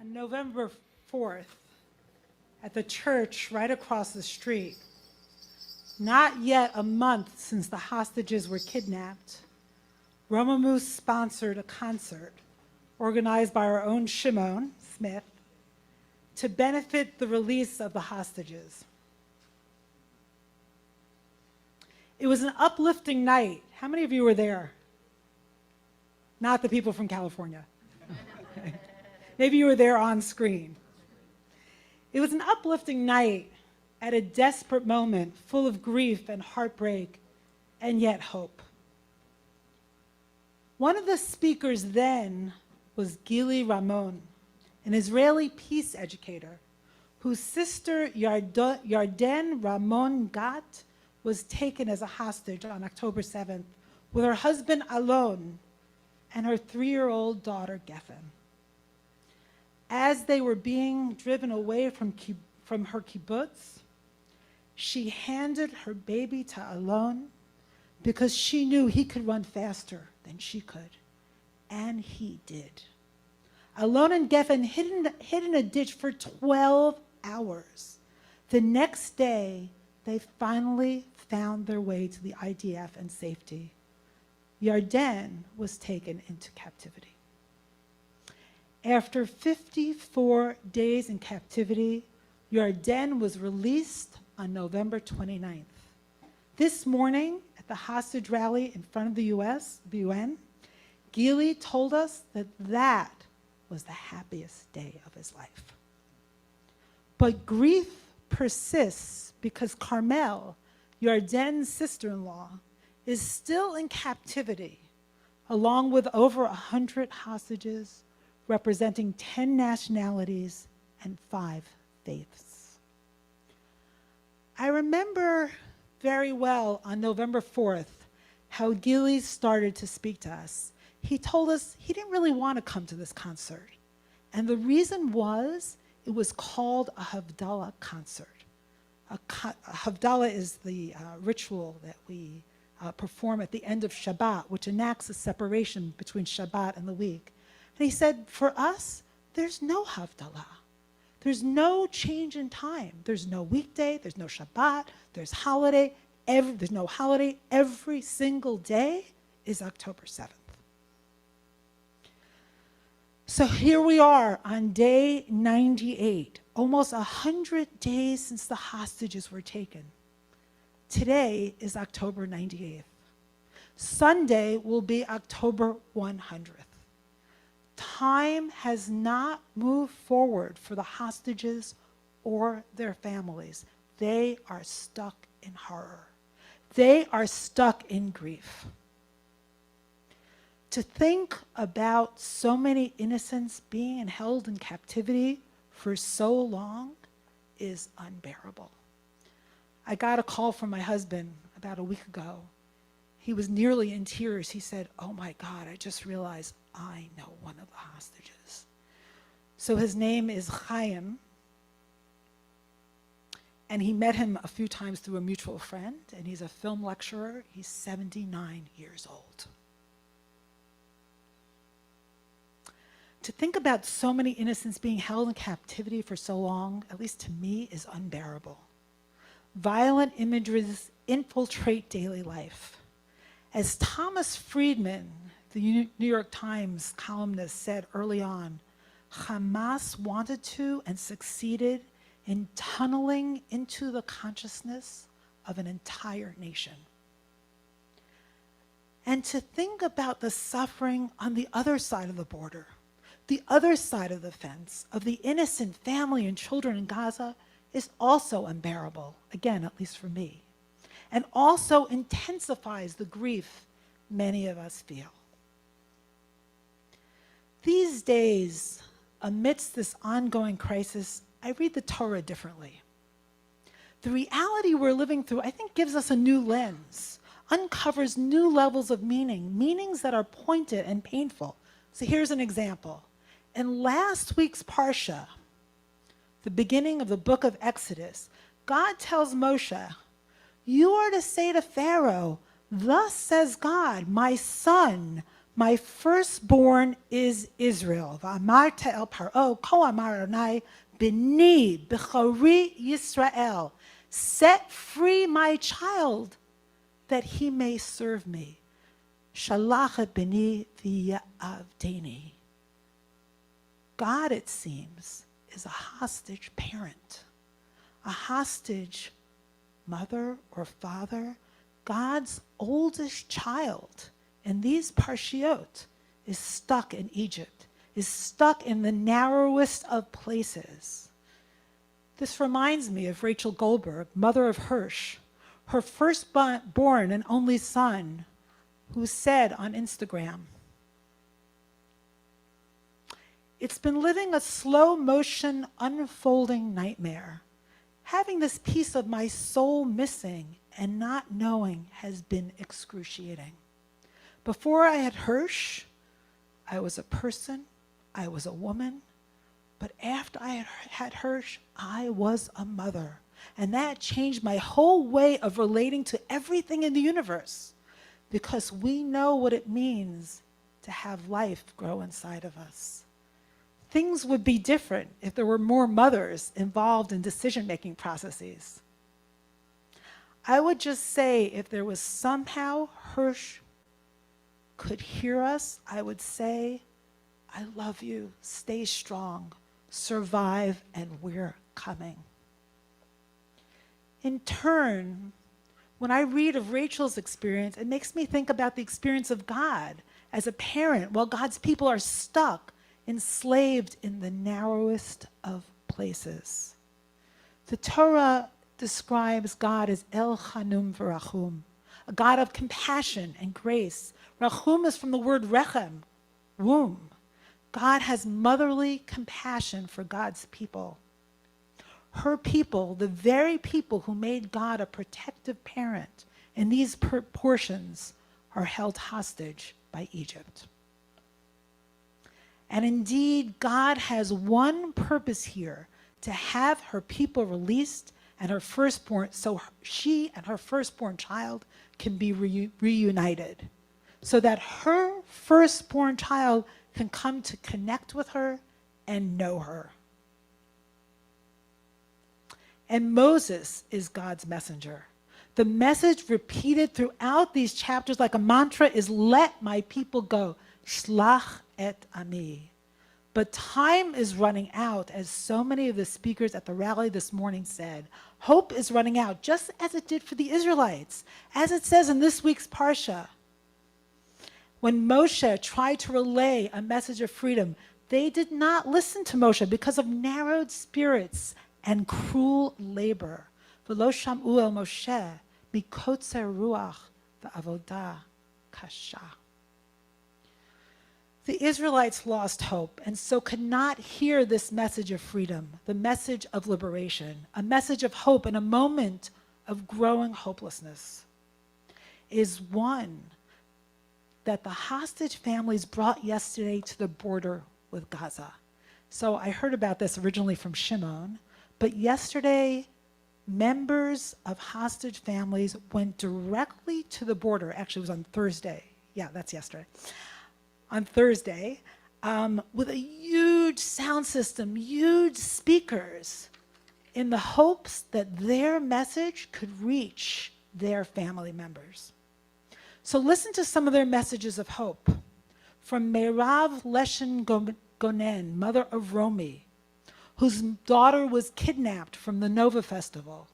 On November 4th, at the church right across the street, not yet a month since the hostages were kidnapped, Romamus sponsored a concert organized by our own Shimon Smith to benefit the release of the hostages. It was an uplifting night. How many of you were there? Not the people from California. Maybe you were there on screen. It was an uplifting night at a desperate moment full of grief and heartbreak and yet hope. One of the speakers then was Gili Ramon, an Israeli peace educator whose sister Yarden Ramon Gat was taken as a hostage on October 7th with her husband Alon and her 3-year-old daughter Geffen. As they were being driven away from her kibbutz, she handed her baby to Alon because she knew he could run faster than she could, and he did. Alon and Geffen hid in a ditch for 12 hours. The next day, they finally found their way to the IDF and safety. Yarden was taken into captivity. After 54 days in captivity, Yarden was released on November 29th. This morning, at the hostage rally in front of the UN, Gili told us that that was the happiest day of his life. But grief persists because Carmel, Yarden's sister-in-law, is still in captivity, along with over 100 hostages representing 10 nationalities and 5 faiths. I remember very well on November 4th how Gili started to speak to us. He told us he didn't really want to come to this concert. And the reason was it was called a Havdalah concert. A Havdalah is the ritual that we perform at the end of Shabbat, which enacts a separation between Shabbat and the week. And he said, for us, there's no Havdalah. There's no change in time. There's no weekday, there's no Shabbat, there's no holiday. Every single day is October 7th. So here we are on day 98, almost 100 days since the hostages were taken. Today is October 98th. Sunday will be October 100th. Time has not moved forward for the hostages or their families. They are stuck in horror. They are stuck in grief. To think about so many innocents being held in captivity for so long is unbearable. I got a call from my husband about a week ago. He was nearly in tears. He said, "Oh my God, I just realized I know one of the hostages." So his name is Chaim, and he met him a few times through a mutual friend, and he's a film lecturer. He's 79 years old. To think about so many innocents being held in captivity for so long, at least to me, is unbearable. Violent images infiltrate daily life. As Thomas Friedman, the New York Times columnist, said early on, Hamas wanted to and succeeded in tunneling into the consciousness of an entire nation. And to think about the suffering on the other side of the border, the other side of the fence, of the innocent family and children in Gaza, is also unbearable, again, at least for me, and also intensifies the grief many of us feel. These days, amidst this ongoing crisis, I read the Torah differently. The reality we're living through, I think, gives us a new lens, uncovers new levels of meaning, meanings that are pointed and painful. So here's an example. In last week's Parsha, the beginning of the book of Exodus, God tells Moshe, "You are to say to Pharaoh, 'Thus says God, my son, My firstborn is Israel. V'amarta el paro, ko amar Adonai, b'ni b'chori Yisrael. Set free my child, that he may serve me. Shalach et b'ni v'ya'avdeni. God, it seems, is a hostage parent, a hostage mother or father. God's oldest child in these parshiot is stuck in Egypt, is stuck in the narrowest of places. This reminds me of Rachel Goldberg, mother of Hirsch, her firstborn and only son, who said on Instagram, "It's been living a slow motion, unfolding nightmare. Having this piece of my soul missing and not knowing has been excruciating. Before I had Hirsch, I was a person, I was a woman, but after I had Hirsch, I was a mother. And that changed my whole way of relating to everything in the universe, because we know what it means to have life grow inside of us. Things would be different if there were more mothers involved in decision-making processes. I would just say, if there was somehow Hirsch could hear us, I would say, I love you, stay strong, survive, and we're coming." In turn, when I read of Rachel's experience, it makes me think about the experience of God as a parent while God's people are stuck, enslaved in the narrowest of places. The Torah describes God as El Chanum v'Rachum, a God of compassion and grace. Rachum is from the word rechem, womb. God has motherly compassion for God's people. Her people, the very people who made God a protective parent in these portions, are held hostage by Egypt. And indeed, God has one purpose here, to have her people released and her firstborn, so she and her firstborn child can be reunited, so that her firstborn child can come to connect with her and know her. And Moses is God's messenger. The message repeated throughout these chapters like a mantra is, let my people go. Shlach et ami. But time is running out, as so many of the speakers at the rally this morning said. Hope is running out, just as it did for the Israelites, as it says in this week's Parsha. When Moshe tried to relay a message of freedom, they did not listen to Moshe because of narrowed spirits and cruel labor. V'lo sham'u el Moshe mikotzer ruach v'avodah kasha. The Israelites lost hope and so could not hear this message of freedom, the message of liberation, a message of hope in a moment of growing hopelessness. Is one that the hostage families brought yesterday to the border with Gaza. So I heard about this originally from Shimon, but yesterday, members of hostage families went directly to the border. Actually, it was on Thursday. Yeah, that's yesterday. On Thursday, with a huge sound system, huge speakers, in the hopes that their message could reach their family members. So listen to some of their messages of hope. From Meirav Leshen Gonen, mother of Romi, whose daughter was kidnapped from the Nova Festival.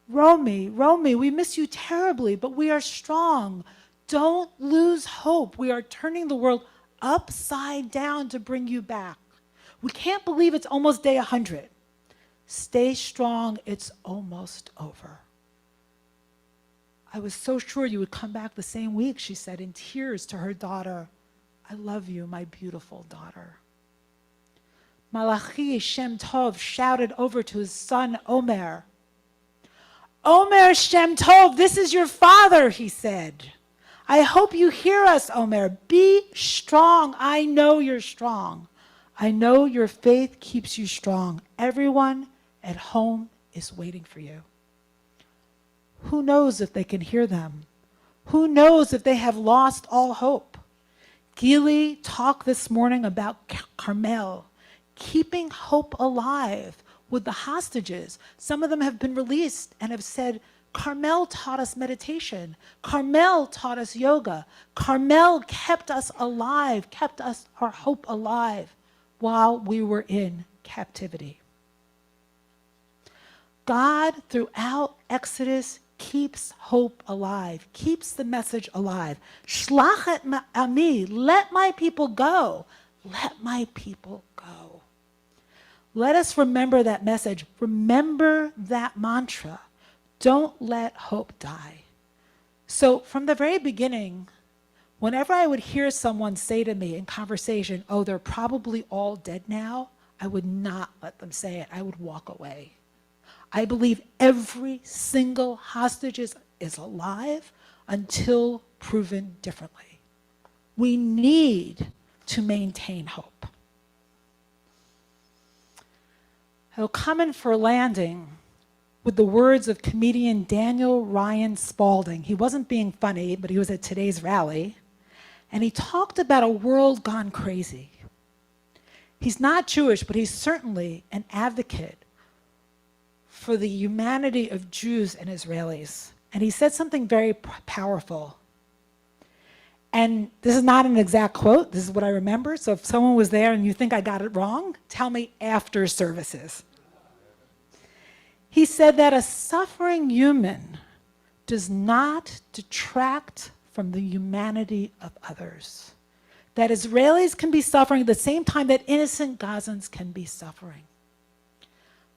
Romi, we miss you terribly, but we are strong. Don't lose hope. We are turning the world upside down to bring you back. We can't believe it's almost day 100. Stay strong, it's almost over. I was so sure you would come back the same week, she said in tears to her daughter. I love you, my beautiful daughter. Malachi Shem Tov shouted over to his son Omer. Omer Shem Tov, this is your father, he said. I hope you hear us, Omer. Be strong. I know you're strong. I know your faith keeps you strong. Everyone at home is waiting for you. Who knows if they can hear them? Who knows if they have lost all hope? Gili talked this morning about Carmel, keeping hope alive with the hostages. Some of them have been released and have said, Carmel taught us meditation. Carmel taught us yoga. Carmel kept us alive, kept us our hope alive while we were in captivity. God, throughout Exodus, keeps hope alive, keeps the message alive. Shlach et ami, let my people go. Let my people go. Let us remember that message. Remember that mantra. Don't let hope die. So from the very beginning, whenever I would hear someone say to me in conversation, oh, they're probably all dead now, I would not let them say it. I would walk away. I believe every single hostage is alive until proven differently. We need to maintain hope. I'll come in for a landing with the words of comedian Daniel Ryan Spalding. He wasn't being funny, but he was at today's rally. And he talked about a world gone crazy. He's not Jewish, but he's certainly an advocate for the humanity of Jews and Israelis. And he said something very powerful. And this is not an exact quote. This is what I remember. So if someone was there and you think I got it wrong, tell me after services. He said that a suffering human does not detract from the humanity of others. That Israelis can be suffering at the same time that innocent Gazans can be suffering.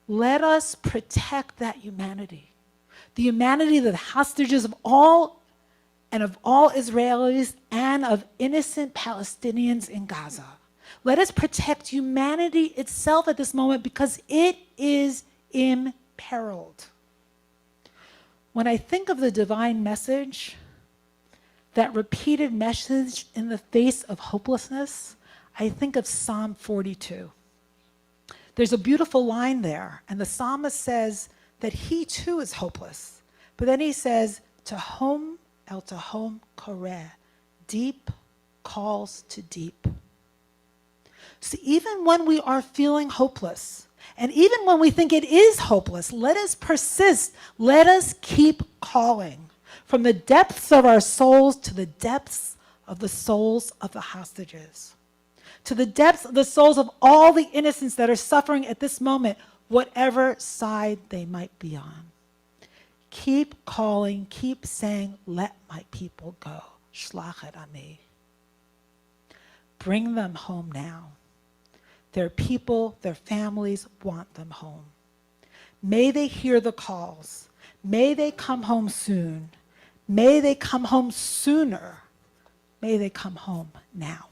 Let us protect that humanity. The humanity of the hostages of all Israelis and of innocent Palestinians in Gaza. Let us protect humanity itself at this moment because it is imperiled. When I think of the divine message, that repeated message in the face of hopelessness, I think of Psalm 42. There's a beautiful line there, and the psalmist says that he too is hopeless. But then he says, Tahom el tahom koreh, deep calls to deep. So even when we are feeling hopeless, and even when we think it is hopeless, let us persist. Let us keep calling from the depths of our souls to the depths of the souls of the hostages, to the depths of the souls of all the innocents that are suffering at this moment, whatever side they might be on. Keep calling, keep saying, let my people go. Shlach et ami. Bring them home now. Their people, their families want them home. May they hear the calls. May they come home soon. May they come home sooner. May they come home now.